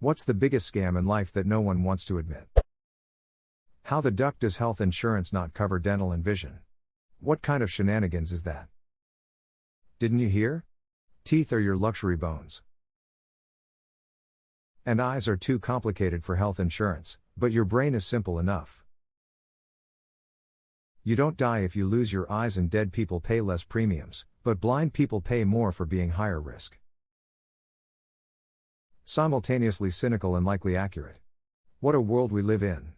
What's the biggest scam in life that no one wants to admit? How the duck does health insurance not cover dental and vision? What kind of shenanigans is that? Didn't you hear? Teeth are your luxury bones. And eyes are too complicated for health insurance, but your brain is simple enough. You don't die if you lose your eyes, and dead people pay less premiums, but blind people pay more for being higher risk. Simultaneously cynical and likely accurate. What a world we live in.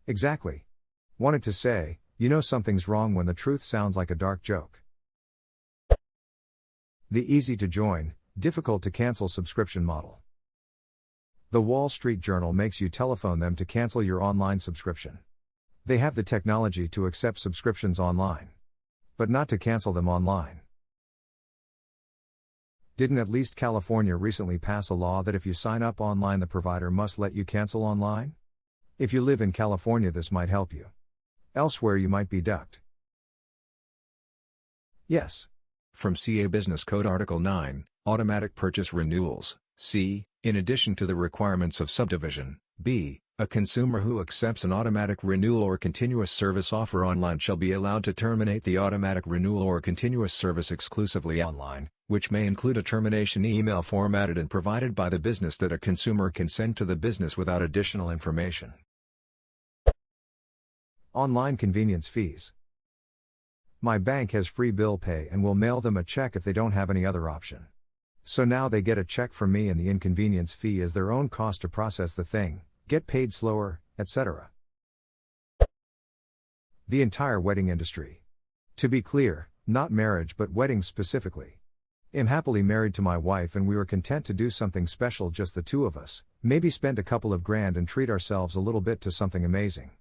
Exactly. Wanted to say, you know something's wrong when the truth sounds like a dark joke. The easy to join, difficult to cancel subscription model. The Wall Street Journal makes you telephone them to cancel your online subscription. They have the technology to accept subscriptions online, but not to cancel them online. Didn't at least California recently pass a law that if you sign up online, the provider must let you cancel online? If you live in California, this might help you. Elsewhere, you might be ducked. Yes. From CA Business Code Article 9, Automatic Purchase Renewals, C. In addition to the requirements of subdivision, B. A consumer who accepts an automatic renewal or continuous service offer online shall be allowed to terminate the automatic renewal or continuous service exclusively online, which may include a termination email formatted and provided by the business that a consumer can send to the business without additional information. Online convenience fees. My bank has free bill pay and will mail them a check if they don't have any other option. So now they get a check from me, and the inconvenience fee is their own cost to process the thing, get paid slower, etc. The entire wedding industry. To be clear, not marriage but weddings specifically. I'm happily married to my wife, and we were content to do something special, just the two of us, maybe spend a couple of grand and treat ourselves a little bit to something amazing.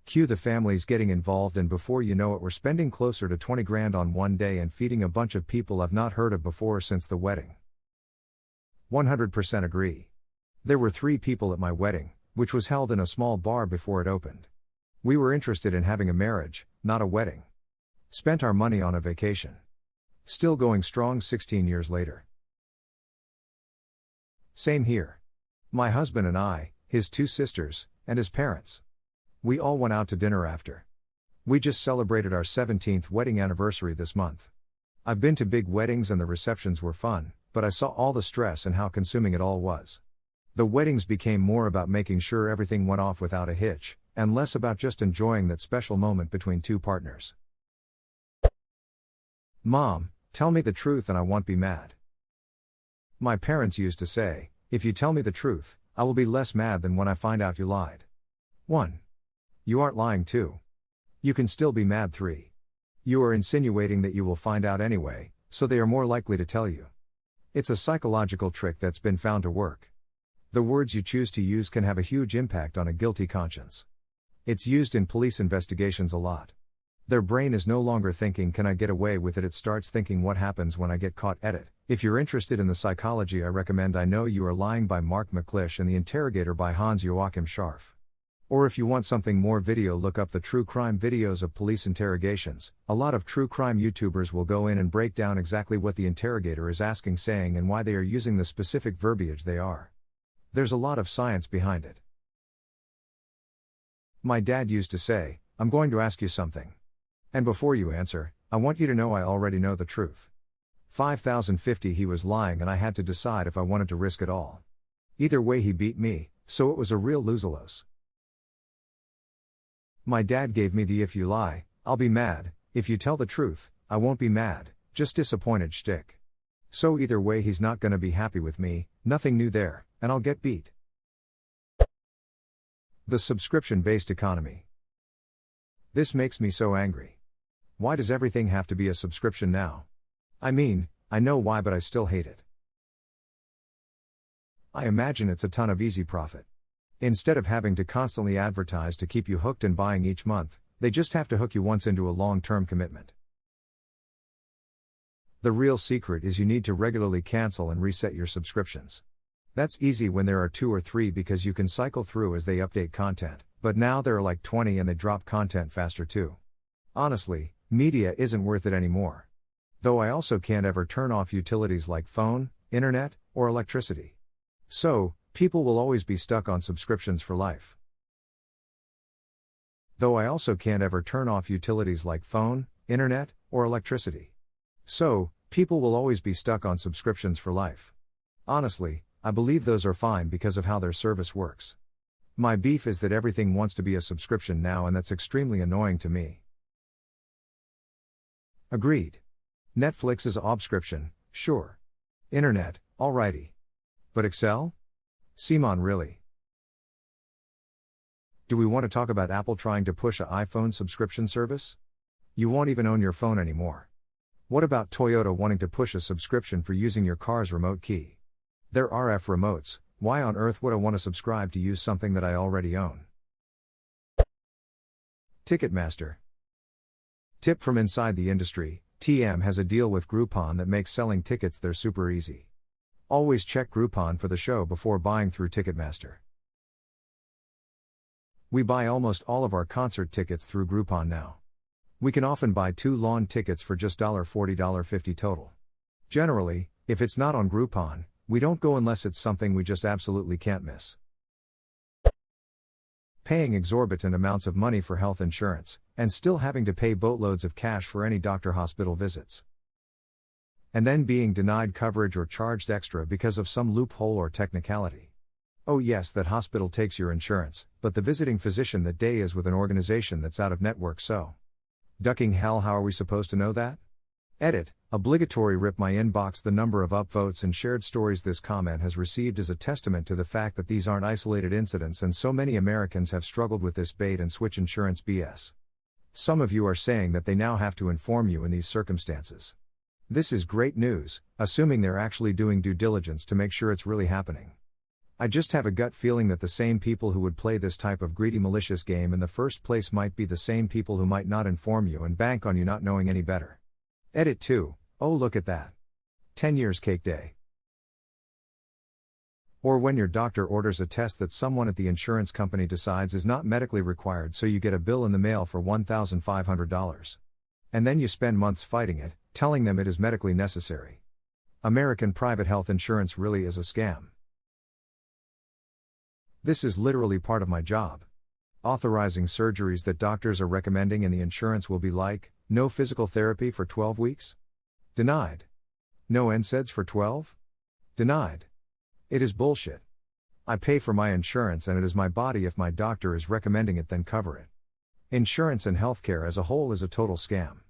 Cue the families getting involved, and before you know it, we're spending closer to 20 grand on one day and feeding a bunch of people I've not heard of before since the wedding. 100% agree. There were 3 people at my wedding, which was held in a small bar before it opened. We were interested in having a marriage, not a wedding. Spent our money on a vacation. Still going strong 16 years later. Same here. My husband and I, his 2 sisters, and his parents. We all went out to dinner after. We just celebrated our 17th wedding anniversary this month. I've been to big weddings and the receptions were fun, but I saw all the stress and how consuming it all was. The weddings became more about making sure everything went off without a hitch, and less about just enjoying that special moment between 2 partners. Mom, tell me the truth and I won't be mad. My parents used to say, if you tell me the truth, I will be less mad than when I find out you lied. 1. You aren't lying. 2. You can still be mad. 3. You are insinuating that you will find out anyway, so they are more likely to tell you. It's a psychological trick that's been found to work. The words you choose to use can have a huge impact on a guilty conscience. It's used in police investigations a lot. Their brain is no longer thinking, can I get away with it? It starts thinking, what happens when I get caught? Edit. If you're interested in the psychology, I recommend I Know You Are Lying by Mark McClish and The Interrogator by Hans Joachim Scharf. Or if you want something more video, look up the true crime videos of police interrogations. A lot of true crime YouTubers will go in and break down exactly what the interrogator is asking, saying, and why they are using the specific verbiage they are. There's a lot of science behind it. My dad used to say, I'm going to ask you something. And before you answer, I want you to know I already know the truth. 5050 he was lying, and I had to decide if I wanted to risk it all. Either way he beat me, so it was a real lose-a-lose. My dad gave me the if you lie, I'll be mad, if you tell the truth, I won't be mad, just disappointed shtick. So either way he's not gonna be happy with me, nothing new there, and I'll get beat. The subscription-based economy. This makes me so angry. Why does everything have to be a subscription now? I mean, I know why, but I still hate it. I imagine it's a ton of easy profit. Instead of having to constantly advertise to keep you hooked and buying each month, they just have to hook you once into a long-term commitment. The real secret is you need to regularly cancel and reset your subscriptions. That's easy when there are 2 or 3 because you can cycle through as they update content, but now there are like 20 and they drop content faster too. Honestly, media isn't worth it anymore. Though I also can't ever turn off utilities like phone, internet, or electricity. So, people will always be stuck on subscriptions for life. Though I also can't ever turn off utilities like phone, internet, or electricity. So, people will always be stuck on subscriptions for life. Honestly, I believe those are fine because of how their service works. My beef is that everything wants to be a subscription now, and that's extremely annoying to me. Agreed. Netflix is a obscription, sure. Internet, alrighty. But Excel? Simon, really? Do we want to talk about Apple trying to push an iPhone subscription service? You won't even own your phone anymore. What about Toyota wanting to push a subscription for using your car's remote key? They're RF remotes, why on earth would I want to subscribe to use something that I already own? Ticketmaster. Tip from inside the industry, TM has a deal with Groupon that makes selling tickets there super easy. Always check Groupon for the show before buying through Ticketmaster. We buy almost all of our concert tickets through Groupon now. We can often buy 2 lawn tickets for just $40, $50 total. Generally, if it's not on Groupon, we don't go unless it's something we just absolutely can't miss. Paying exorbitant amounts of money for health insurance, and still having to pay boatloads of cash for any doctor-hospital visits. And then being denied coverage or charged extra because of some loophole or technicality. Oh yes, that hospital takes your insurance, but the visiting physician that day is with an organization that's out of network, so. Ducking hell, how are we supposed to know that? Edit, obligatory rip my inbox. The number of upvotes and shared stories this comment has received is a testament to the fact that these aren't isolated incidents, and so many Americans have struggled with this bait and switch insurance BS. Some of you are saying that they now have to inform you in these circumstances. This is great news, assuming they're actually doing due diligence to make sure it's really happening. I just have a gut feeling that the same people who would play this type of greedy malicious game in the first place might be the same people who might not inform you and bank on you not knowing any better. Edit 2, oh look at that. 10 years cake day. Or when your doctor orders a test that someone at the insurance company decides is not medically required, so you get a bill in the mail for $1,500. And then you spend months fighting it, telling them it is medically necessary. American private health insurance really is a scam. This is literally part of my job. Authorizing surgeries that doctors are recommending, and the insurance will be like, no physical therapy for 12 weeks? Denied. No NSAIDs for 12? Denied. It is bullshit. I pay for my insurance and it is my body. If my doctor is recommending it, then cover it. Insurance and healthcare as a whole is a total scam.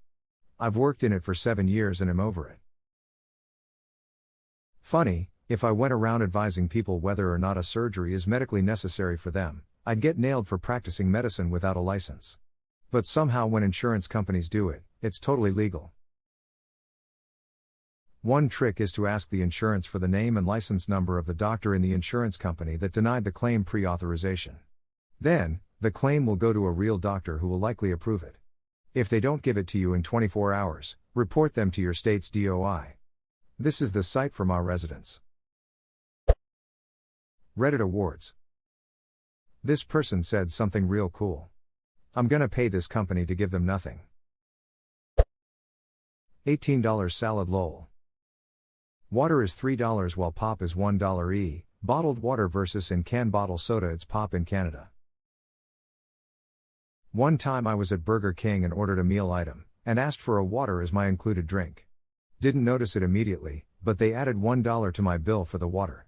I've worked in it for 7 years and am over it. Funny, if I went around advising people whether or not a surgery is medically necessary for them, I'd get nailed for practicing medicine without a license. But somehow when insurance companies do it, it's totally legal. One trick is to ask the insurance for the name and license number of the doctor in the insurance company that denied the claim pre-authorization. Then, the claim will go to a real doctor who will likely approve it. If they don't give it to you in 24 hours, report them to your state's DOI. This is the site for my residents. Reddit Awards. This person said something real cool. I'm gonna pay this company to give them nothing. $18 salad lol. Water is $3 while pop is $1 bottled water versus in can bottle soda, it's pop in Canada. One time I was at Burger King and ordered a meal item, and asked for a water as my included drink. Didn't notice it immediately, but they added $1 to my bill for the water.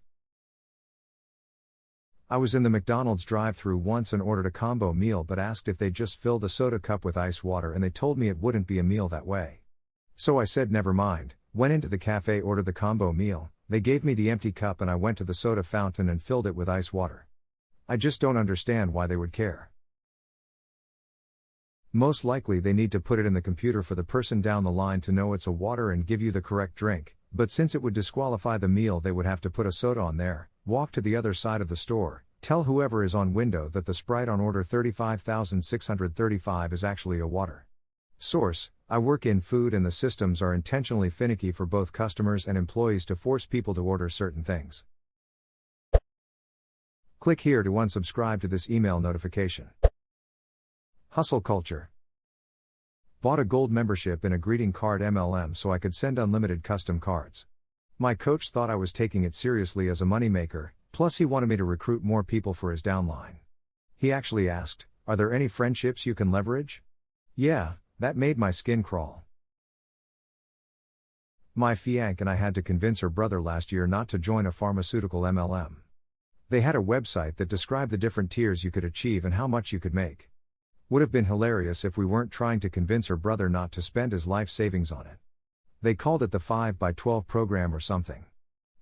I was in the McDonald's drive-thru once and ordered a combo meal but asked if they'd just fill the soda cup with ice water, and they told me it wouldn't be a meal that way. So I said never mind, went into the cafe, ordered the combo meal, they gave me the empty cup and I went to the soda fountain and filled it with ice water. I just don't understand why they would care. Most likely they need to put it in the computer for the person down the line to know it's a water and give you the correct drink, but since it would disqualify the meal they would have to put a soda on there, walk to the other side of the store, tell whoever is on window that the Sprite on order 35,635 is actually a water. Source: I work in food and the systems are intentionally finicky for both customers and employees to force people to order certain things. Click here to unsubscribe to this email notification. Hustle culture. Bought a gold membership in a greeting card MLM so I could send unlimited custom cards. My coach thought I was taking it seriously as a moneymaker, plus he wanted me to recruit more people for his downline. He actually asked, "Are there any friendships you can leverage?" Yeah, that made my skin crawl. My fiancé and I had to convince her brother last year not to join a pharmaceutical MLM. They had a website that described the different tiers you could achieve and how much you could make. Would have been hilarious if we weren't trying to convince her brother not to spend his life savings on it. They called it the 5x12 program or something.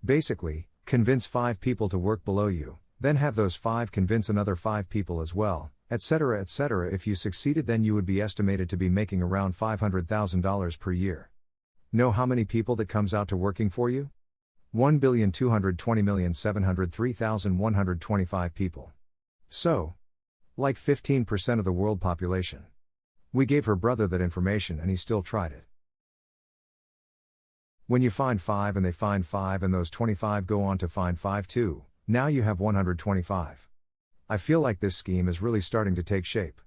Basically, convince 5 people to work below you, then have those 5 convince another 5 people as well, etc. etc. If you succeeded, then you would be estimated to be making around $500,000 per year. Know how many people that comes out to working for you? 1,220,703,125 people. So, like 15% of the world population. We gave her brother that information and he still tried it. When you find 5 and they find 5 and those 25 go on to find 5 too, now you have 125. I feel like this scheme is really starting to take shape.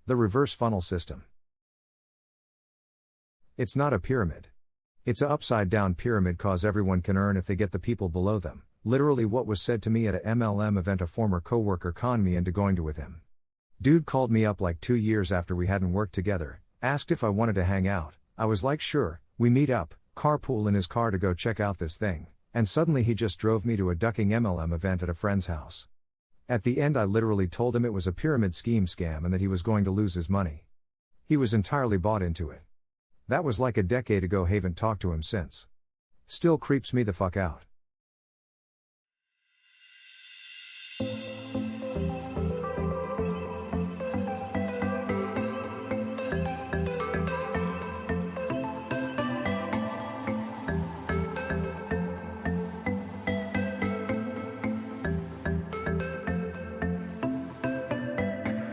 The reverse funnel system. It's not a pyramid. It's a upside down pyramid cause everyone can earn if they get the people below them. Literally what was said to me at a MLM event. A former coworker conned me into going to with him. Dude called me up like 2 years after we hadn't worked together, asked if I wanted to hang out. I was like sure, we meet up, carpool in his car to go check out this thing, and suddenly he just drove me to a ducking MLM event at a friend's house. At the end I literally told him it was a pyramid scheme scam and that he was going to lose his money. He was entirely bought into it. That was like a decade ago, haven't talked to him since. Still creeps me the fuck out.